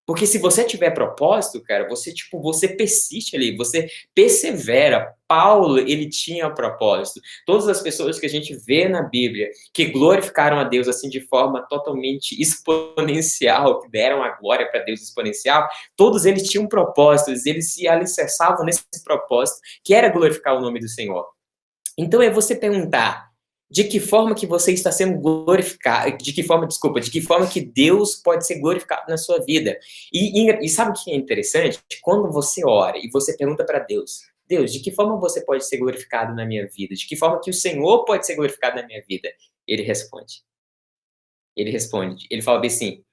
Porque se você tiver propósito, cara, você persiste ali, você persevera. Paulo, ele tinha propósito. Todas as pessoas que a gente vê na Bíblia que glorificaram a Deus assim de forma totalmente exponencial, que deram a glória para Deus exponencial, todos eles tinham propósitos, eles se alicerçavam nesse propósito, que era glorificar o nome do Senhor. Então é você perguntar, de que forma que você está sendo glorificado, de que forma que Deus pode ser glorificado na sua vida. E sabe o que é interessante? Quando você ora e você pergunta para Deus, Deus, de que forma você pode ser glorificado na minha vida? De que forma que o Senhor pode ser glorificado na minha vida? Ele responde. Ele fala bem assim,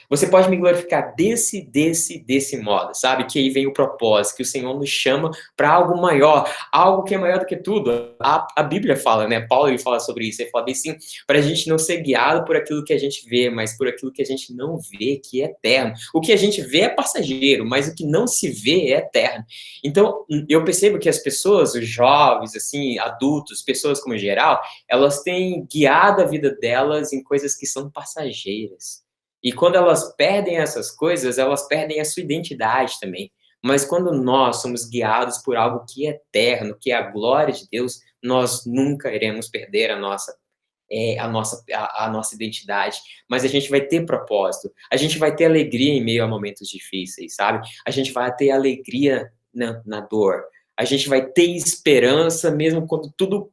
você pode me glorificar desse modo, sabe? Que aí vem o propósito, que o Senhor nos chama para algo maior, algo que é maior do que tudo. A Bíblia fala, né? Paulo ele fala sobre isso, ele fala bem assim, para a gente não ser guiado por aquilo que a gente vê, mas por aquilo que a gente não vê, que é eterno. O que a gente vê é passageiro, mas o que não se vê é eterno. Então, eu percebo que as pessoas, os jovens, assim, adultos, pessoas como geral, elas têm guiado a vida delas em coisas que são passageiras. E quando elas perdem essas coisas, elas perdem a sua identidade também. Mas quando nós somos guiados por algo que é eterno, que é a glória de Deus, nós nunca iremos perder a nossa identidade, mas a gente vai ter propósito, a gente vai ter alegria em meio a momentos difíceis, sabe? A gente vai ter alegria na dor, a gente vai ter esperança mesmo quando tudo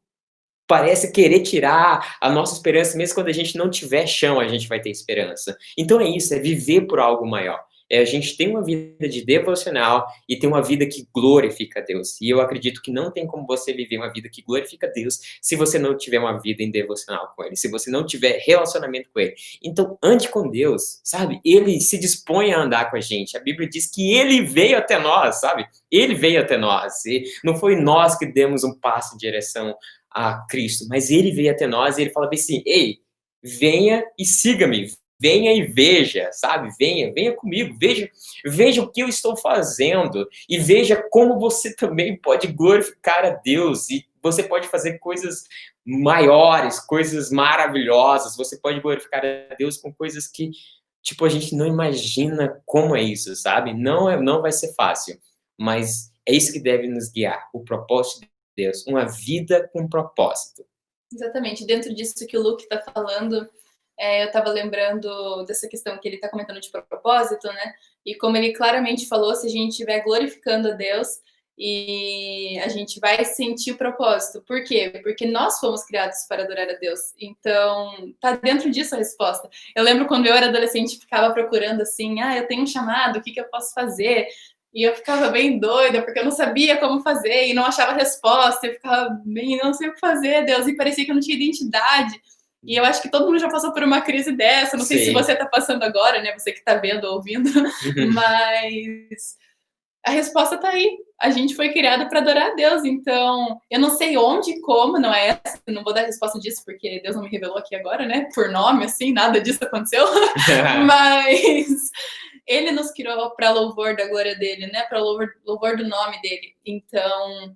parece querer tirar a nossa esperança, mesmo quando a gente não tiver chão, a gente vai ter esperança. Então é isso, é viver por algo maior. É a gente ter uma vida de devocional e ter uma vida que glorifica a Deus. E eu acredito que não tem como você viver uma vida que glorifica a Deus se você não tiver uma vida em devocional com Ele, se você não tiver relacionamento com Ele. Então, ande com Deus, sabe? Ele se dispõe a andar com a gente. A Bíblia diz que Ele veio até nós, sabe? Ele veio até nós. E não foi nós que demos um passo em direção a Cristo, mas Ele veio até nós e Ele fala bem assim, ei, venha e siga-me, venha e veja, sabe? Venha comigo, veja o que eu estou fazendo e veja como você também pode glorificar a Deus e você pode fazer coisas maiores, coisas maravilhosas, você pode glorificar a Deus com coisas que, tipo, a gente não imagina como é isso, sabe? Não vai ser fácil, mas é isso que deve nos guiar, o propósito de Deus, uma vida com propósito. Exatamente, dentro disso que o Luke está falando, eu estava lembrando dessa questão que ele está comentando de propósito, né? E como ele claramente falou, se a gente estiver glorificando a Deus, e a gente vai sentir o propósito. Por quê? Porque nós fomos criados para adorar a Deus. Então, tá dentro disso a resposta. Eu lembro quando eu era adolescente, ficava procurando assim, eu tenho um chamado, o que eu posso fazer? E eu ficava bem doida, porque eu não sabia como fazer, e não achava resposta, eu ficava bem, não sei o que fazer, Deus, e parecia que eu não tinha identidade. E eu acho que todo mundo já passou por uma crise dessa, não sei se você tá passando agora, né, você que tá vendo ou ouvindo, mas a resposta tá aí. A gente foi criado para adorar a Deus, então eu não sei onde e como, não é essa, não vou dar a resposta disso, porque Deus não me revelou aqui agora, né, por nome, assim, nada disso aconteceu, mas Ele nos criou para louvor da glória dele, né, para louvor do nome dele, então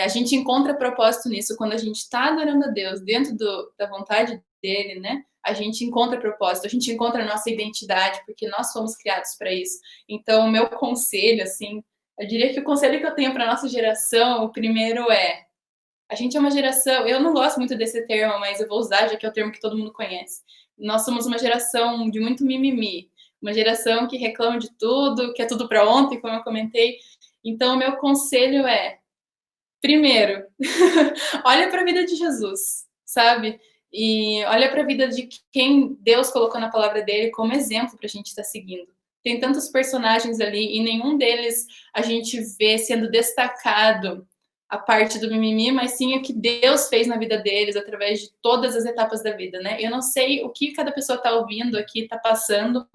a gente encontra propósito nisso, quando a gente está adorando a Deus, dentro da vontade dele, né, a gente encontra propósito, a gente encontra a nossa identidade, porque nós fomos criados para isso. Então, o meu conselho, assim, eu diria que o conselho que eu tenho para a nossa geração, o primeiro a gente é uma geração, eu não gosto muito desse termo, mas eu vou usar, já que é o termo que todo mundo conhece. Nós somos uma geração de muito mimimi, uma geração que reclama de tudo, que é tudo para ontem, como eu comentei. Então, o meu conselho primeiro, olha para a vida de Jesus, sabe? E olha para a vida de quem Deus colocou na palavra dele como exemplo para a gente estar seguindo. Tem tantos personagens ali e nenhum deles a gente vê sendo destacado a parte do mimimi, mas sim o que Deus fez na vida deles através de todas as etapas da vida, né? Eu não sei o que cada pessoa está ouvindo aqui, está passando,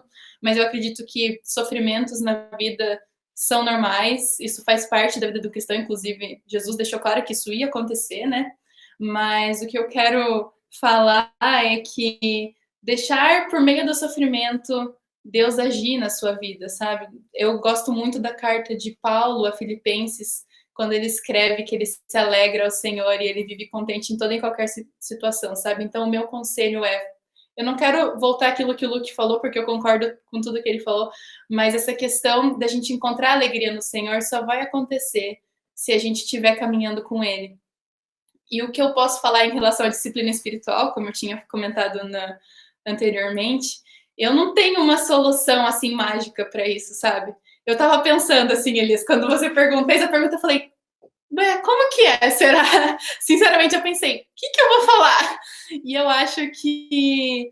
mas eu acredito que sofrimentos na vida são normais, isso faz parte da vida do cristão, inclusive Jesus deixou claro que isso ia acontecer, né? Mas o que eu quero falar é que deixar por meio do sofrimento Deus agir na sua vida, sabe? Eu gosto muito da carta de Paulo a Filipenses, quando ele escreve que ele se alegra ao Senhor e ele vive contente em toda e qualquer situação, sabe? Então, o meu conselho eu não quero voltar àquilo que o Luke falou, porque eu concordo com tudo que ele falou, mas essa questão da gente encontrar alegria no Senhor só vai acontecer se a gente estiver caminhando com Ele. E o que eu posso falar em relação à disciplina espiritual, como eu tinha comentado anteriormente, eu não tenho uma solução assim mágica para isso, sabe? Eu tava pensando assim, Elias, quando você fez a pergunta, eu falei, como que é? Será? Sinceramente, eu pensei, o que eu vou falar? E eu acho que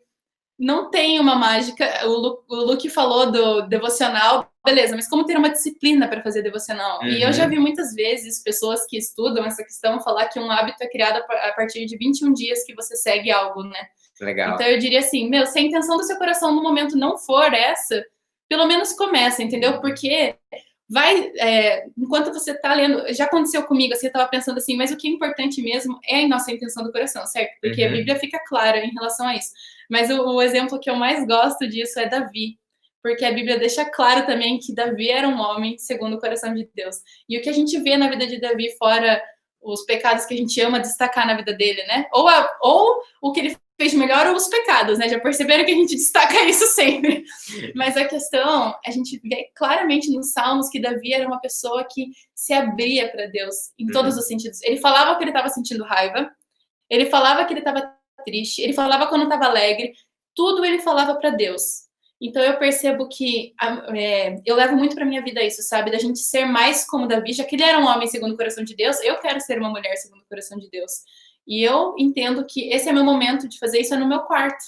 não tem uma mágica. O Luke falou do devocional, beleza, mas como ter uma disciplina para fazer devocional? E eu já vi muitas vezes pessoas que estudam essa questão falar que um hábito é criado a partir de 21 dias que você segue algo, né? Legal. Então eu diria assim, se a intenção do seu coração no momento não for essa, pelo menos começa, entendeu? Porque enquanto você tá lendo, já aconteceu comigo, assim, eu tava pensando assim, mas o que é importante mesmo é a nossa intenção do coração, certo? Porque a Bíblia fica clara em relação a isso. Mas o exemplo que eu mais gosto disso é Davi, porque a Bíblia deixa claro também que Davi era um homem segundo o coração de Deus. E o que a gente vê na vida de Davi, fora os pecados que a gente ama destacar na vida dele, né? Ou o que ele fez melhor ou os pecados, né? Já perceberam que a gente destaca isso sempre. Mas a questão, a gente vê claramente nos Salmos que Davi era uma pessoa que se abria para Deus em todos os sentidos. Ele falava que ele estava sentindo raiva, ele falava que ele estava triste, ele falava quando estava alegre, tudo ele falava para Deus. Então eu percebo que eu levo muito para minha vida isso, sabe? Da gente ser mais como Davi, já que ele era um homem segundo o coração de Deus, eu quero ser uma mulher segundo o coração de Deus. E eu entendo que esse é meu momento de fazer isso no meu quarto.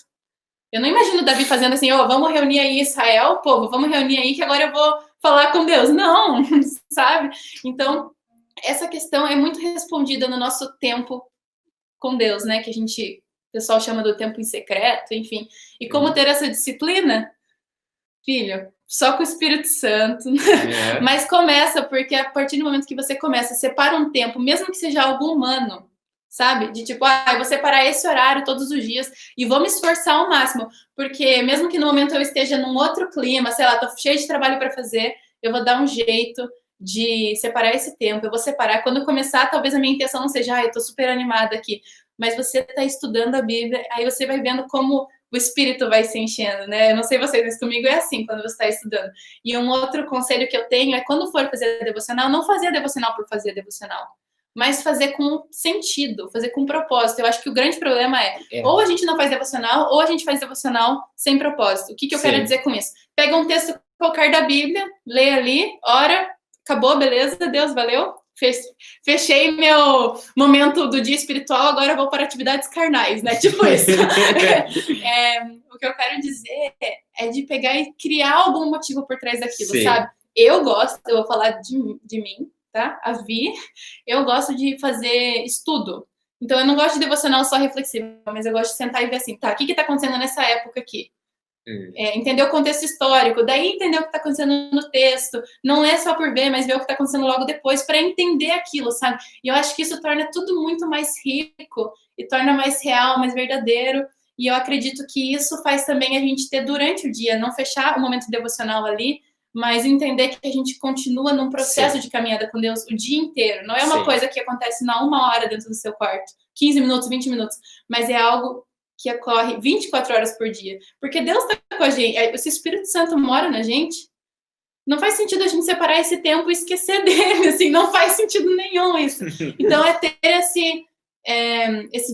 Eu não imagino Davi fazendo assim, vamos reunir aí Israel, povo, vamos reunir aí que agora eu vou falar com Deus. Não, sabe? Então, essa questão é muito respondida no nosso tempo com Deus, né? Que o pessoal chama do tempo em secreto, enfim. E como ter essa disciplina? Filho, só com o Espírito Santo. Mas começa, porque a partir do momento que você começa, separa um tempo, mesmo que seja algo humano, sabe? De tipo, eu vou separar esse horário todos os dias e vou me esforçar ao máximo, porque mesmo que no momento eu esteja num outro clima, sei lá, tô cheio de trabalho para fazer, eu vou dar um jeito de separar esse tempo, eu vou separar. Quando eu começar, talvez a minha intenção não seja, eu tô super animada aqui, mas você tá estudando a Bíblia, aí você vai vendo como o espírito vai se enchendo, né? Eu não sei vocês, mas comigo é assim, quando você está estudando. E um outro conselho que eu tenho é, quando for fazer a devocional, não fazer a devocional por fazer a devocional, mas fazer com sentido, fazer com propósito. Eu acho que o grande problema ou a gente não faz devocional, ou a gente faz devocional sem propósito. O que eu quero dizer com isso? Pega um texto qualquer da Bíblia, lê ali, ora, acabou, beleza, Deus, valeu. Fechei meu momento do dia espiritual, agora vou para atividades carnais, né? Tipo isso. O que eu quero dizer é de pegar e criar algum motivo por trás daquilo, sabe? Eu vou falar de mim, tá? A Vi, eu gosto de fazer estudo. Então, eu não gosto de devocional só reflexivo, mas eu gosto de sentar e ver assim, tá, o que está acontecendo nessa época aqui? Entender o contexto histórico, daí entender o que está acontecendo no texto, não é só por ver, mas ver o que está acontecendo logo depois, para entender aquilo, sabe? E eu acho que isso torna tudo muito mais rico, e torna mais real, mais verdadeiro, e eu acredito que isso faz também a gente ter durante o dia, não fechar o momento devocional ali, mas entender que a gente continua num processo de caminhada com Deus o dia inteiro. Não é uma coisa que acontece na 1 hora dentro do seu quarto, 15 minutos, 20 minutos, mas é algo que ocorre 24 horas por dia. Porque Deus está com a gente, esse Espírito Santo mora na gente, não faz sentido a gente separar esse tempo e esquecer dele, assim, não faz sentido nenhum isso. Então, é ter esse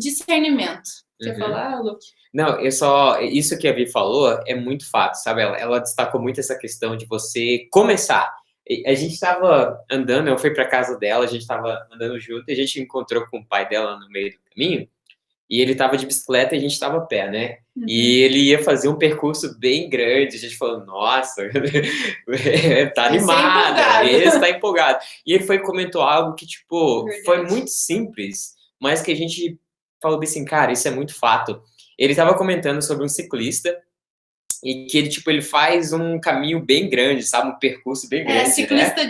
discernimento. Quer falar, Luke? Não, isso que a Vi falou é muito fato, sabe? Ela destacou muito essa questão de você começar. A gente estava andando, eu fui para casa dela, a gente estava andando junto, e a gente encontrou com o pai dela no meio do caminho, e ele estava de bicicleta e a gente estava a pé, né? E ele ia fazer um percurso bem grande, a gente falou, nossa, tá animado, esse tá empolgado. E ele comentou algo que, tipo, foi muito simples, mas que a gente falou assim, cara, isso é muito fato. Ele estava comentando sobre um ciclista e que ele faz um caminho bem grande, sabe? Um percurso bem grande, ciclista, né?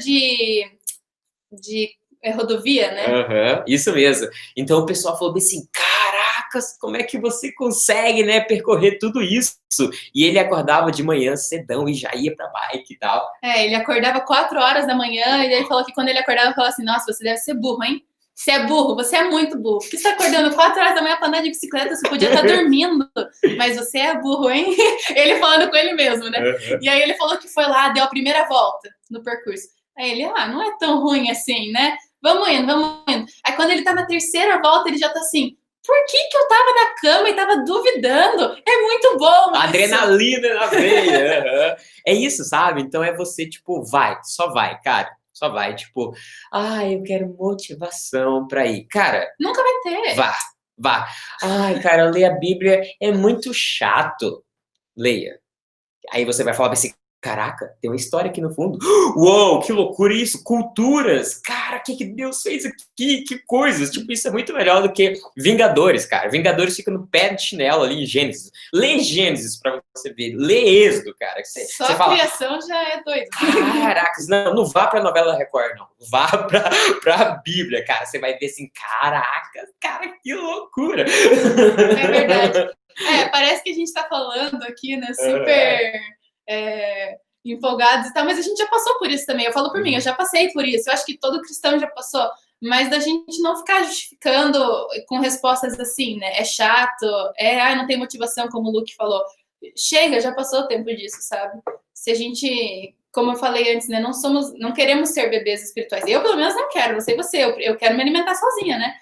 de rodovia, né? Isso mesmo. Então o pessoal falou assim, caracas, como é que você consegue, né, percorrer tudo isso? E ele acordava de manhã cedão e já ia pra bike e tal. Ele acordava 4 horas da manhã e ele falou que quando ele acordava, ele falava assim, nossa, você deve ser burro, hein? Você é burro, você é muito burro. Por que você está acordando 4 horas da manhã para andar de bicicleta? Você podia estar dormindo, mas você é burro, hein? Ele falando com ele mesmo, né? E aí ele falou que foi lá, deu a primeira volta no percurso. Aí ele, não é tão ruim assim, né? Vamos indo. Aí quando ele tá na 3ª volta, ele já tá assim, por que eu tava na cama e tava duvidando? É muito bom isso. Adrenalina na veia. É isso, sabe? Então é você, só vai, cara. Só vai, eu quero motivação pra ir. Cara... Nunca vai ter. Vá. Ai, cara, ler a Bíblia é muito chato. Leia. Aí você vai falar assim, caraca, tem uma história aqui no fundo. Uou, que loucura isso! Culturas! Cara, o que Deus fez aqui? Que coisas! Isso é muito melhor do que Vingadores, cara. Vingadores fica no pé de chinelo ali em Gênesis. Lê Gênesis pra você ver. Lê Êxodo, cara. Só a criação já é doido. Caracas, não vá pra novela da Record, não. Vá pra Bíblia, cara. Você vai ver assim, caraca, cara, que loucura! É verdade. Parece que a gente tá falando aqui, né, super... empolgados e tal, mas a gente já passou por isso também. Eu falo por mim, eu já passei por isso. Eu acho que todo cristão já passou. mas da gente não ficar justificando com respostas assim, né? É chato, não tem motivação, como o Luke falou. Chega, já passou o tempo disso, sabe? Se a gente, como eu falei antes, né, não queremos ser bebês espirituais. Eu, pelo menos, não quero, não sei você, eu quero me alimentar sozinha, né?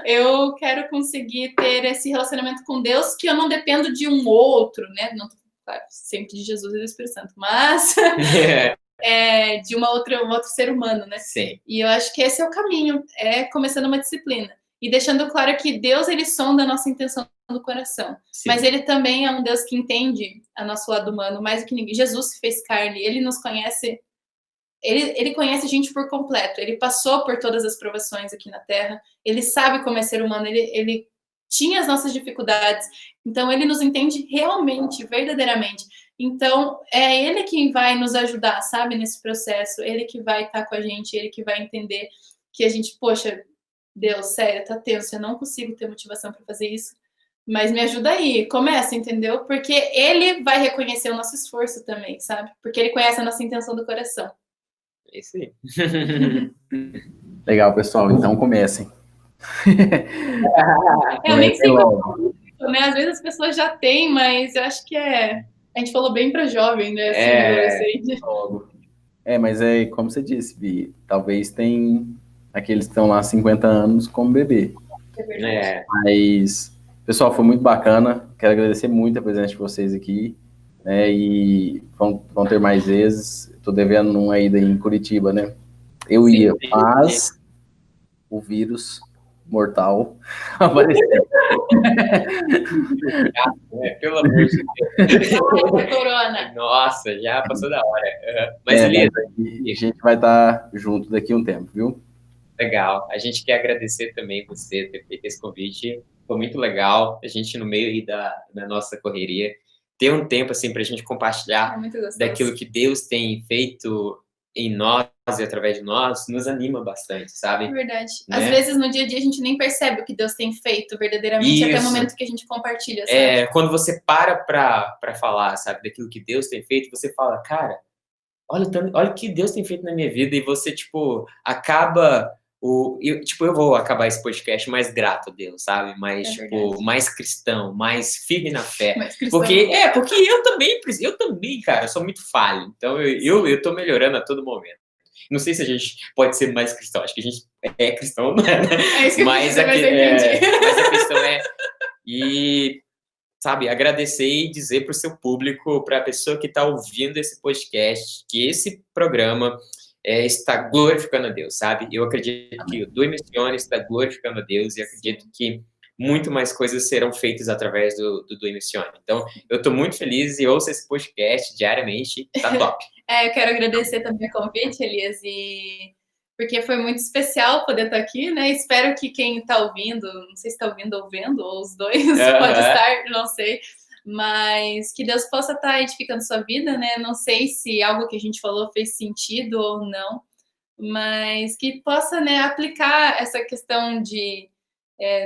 Eu quero conseguir ter esse relacionamento com Deus que eu não dependo de um outro, né? Não, claro, sempre de Jesus e do Espírito Santo, mas de um outro ser humano, né? Sim. E eu acho que esse é o caminho, começando uma disciplina. E deixando claro que Deus, ele sonda a nossa intenção do coração. Sim. Mas ele também é um Deus que entende a nosso lado humano mais do que ninguém. Jesus se fez carne, ele nos conhece... Ele conhece a gente por completo. Ele passou por todas as provações aqui na Terra. Ele sabe como é ser humano. Ele tinha as nossas dificuldades. Então, ele nos entende realmente, verdadeiramente. Então, é ele quem vai nos ajudar, sabe, nesse processo. Ele que vai estar com a gente, ele que vai entender que a gente, poxa, Deus, sério, tá tenso, eu não consigo ter motivação para fazer isso. Mas me ajuda aí, começa, entendeu? Porque ele vai reconhecer o nosso esforço também, sabe? Porque ele conhece a nossa intenção do coração. É isso aí. Legal, pessoal. Então comecem. Eu nem sei como, né? Às vezes as pessoas já têm, mas eu acho que a gente falou bem para jovem, né? Assim, mas como você disse, Vi, talvez tem aqueles que estão lá há 50 anos como bebê. É verdade. Mas, pessoal, foi muito bacana. Quero agradecer muito a presença de vocês aqui. Né, e vão ter mais vezes. Estou devendo uma ida em Curitiba, né? Eu ia, mas o vírus mortal apareceu. Pelo amor de Deus. Corona. Nossa, já passou da hora. Mas, Elisa, a gente vai estar junto daqui a um tempo, viu? Legal. A gente quer agradecer também você ter feito esse convite. Foi muito legal. A gente, no meio aí da nossa correria, ter um tempo assim para a gente compartilhar daquilo que Deus tem feito em nós e através de nós, nos anima bastante, sabe? É verdade. Né? Às vezes no dia a dia a gente nem percebe o que Deus tem feito verdadeiramente até o momento que a gente compartilha, sabe? Quando você para falar, sabe, daquilo que Deus tem feito, você fala, cara, olha o que Deus tem feito na minha vida, e você, tipo, acaba... eu vou acabar esse podcast mais grato a Deus, sabe? Mais, mais cristão, mais firme na fé. Porque eu também, cara, sou muito falho. Então, eu tô melhorando a todo momento. Não sei se a gente pode ser mais cristão. Acho que a gente é cristão, né? Mas a questão e, sabe, agradecer e dizer para o seu público, para a pessoa que está ouvindo esse podcast, que esse programa... está glorificando a Deus, sabe? Eu acredito que o Due Missione está glorificando a Deus e acredito que muito mais coisas serão feitas através do Due Missione. Então, eu estou muito feliz e ouço esse podcast diariamente, tá top. Eu quero agradecer também o convite, Elias, porque foi muito especial poder estar aqui, né? Espero que quem está ouvindo, não sei se está ouvindo ou vendo, ou os dois, pode estar, não sei, mas que Deus possa estar edificando sua vida, né? Não sei se algo que a gente falou fez sentido ou não, mas que possa, né, aplicar essa questão de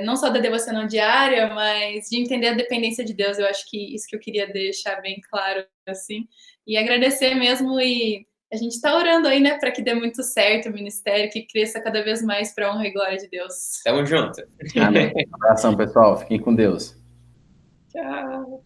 não só da devocional diária, mas de entender a dependência de Deus. Eu acho que isso que eu queria deixar bem claro, assim, e agradecer mesmo. E a gente está orando aí, né, para que dê muito certo o ministério, que cresça cada vez mais para a honra e glória de Deus. Tamo junto. Amém. Um abração, pessoal. Fiquem com Deus. Tchau.